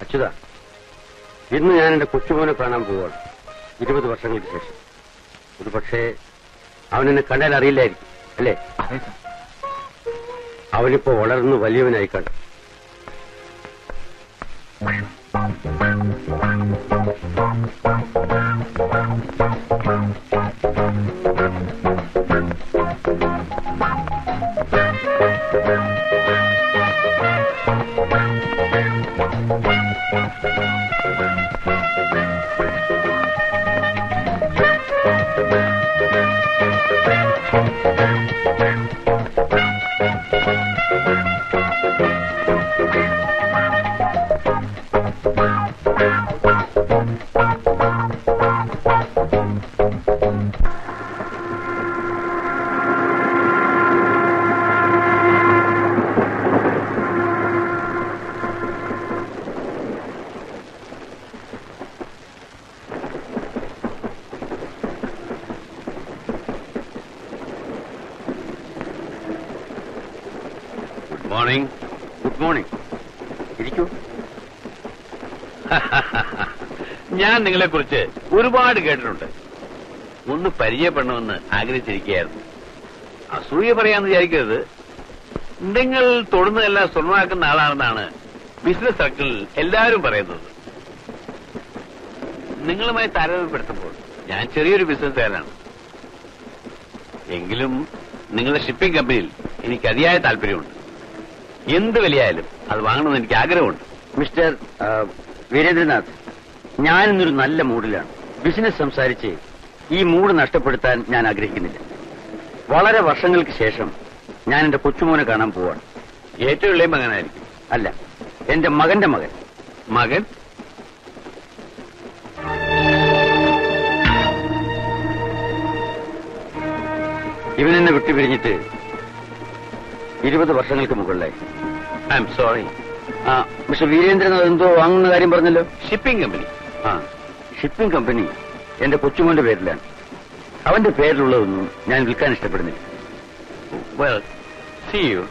അച്യുത, ഇന്ന് ഞാൻ എന്റെ കൊച്ചുമോനെ കാണാൻ പോവാണ്. 20 വർഷങ്ങൾക്ക് ശേഷം. ഒരു പക്ഷേ അവനെന്നെ കണ്ടാൽ അറിയില്ലായിരിക്കും, അല്ലേ? അവനിപ്പോ വളർന്നു വലിയവനായി കണ്ടു. Good morning. ഇരിക്കൂ. ഞാൻ നിങ്ങളെക്കുറിച്ച് ഒരുപാട് കേട്ടിട്ടുണ്ട്. ഒന്ന് പരിചയപ്പെടണമെന്ന് ആഗ്രഹിച്ചിരിക്കുകയായിരുന്നു. അസൂയ പറയാന്ന് വിചാരിക്കരുത്. നിങ്ങൾ തൊടുന്നതെല്ലാം സ്വർണ്ണമാക്കുന്ന ആളാണെന്നാണ് ബിസിനസ് സർക്കിളിൽ എല്ലാവരും പറയുന്നത്. നിങ്ങളുമായി താരതമ്യപ്പെടുത്തുമ്പോൾ ഞാൻ ചെറിയൊരു ബിസിനസ്സുകാരനാണ്. എങ്കിലും നിങ്ങളുടെ ഷിപ്പിംഗ് കമ്പനിയിൽ എനിക്ക് അതിയായ താല്പര്യമുണ്ട്. എന്ത് വിലയായാലും അത് വാങ്ങണമെന്ന് എനിക്ക് ആഗ്രഹമുണ്ട്. മിസ്റ്റർ വീരേന്ദ്രനാഥ്, ഞാനിന്നൊരു നല്ല മൂഡിലാണ്. ബിസിനസ് സംസാരിച്ച് ഈ മൂഡ് നഷ്ടപ്പെടുത്താൻ ഞാൻ ആഗ്രഹിക്കുന്നില്ല. വളരെ വർഷങ്ങൾക്ക് ശേഷം ഞാൻ എന്റെ കൊച്ചുമോനെ കാണാൻ പോവാണ്. ഏറ്റവും ഇളയ മകനായിരിക്കും. അല്ല, എന്റെ മകന്റെ മകൻ. മകൻ? ഇവനെന്നെ വിട്ടുപിരിഞ്ഞിട്ട് 20 വർഷങ്ങൾക്ക് മുകളിലായി. I am sorry. Mister Virendranath എന്തോ വാങ്ങുന്ന കാര്യം പറഞ്ഞല്ലോ. Shipping company. ഷിപ്പിംഗ് കമ്പനി എന്റെ കൊച്ചുമോന്റെ പേരിലാണ്. അവന്റെ പേരിലുള്ളതൊന്നും ഞാൻ വിൽക്കാൻ ഇഷ്ടപ്പെടുന്നില്ല. Well, see you.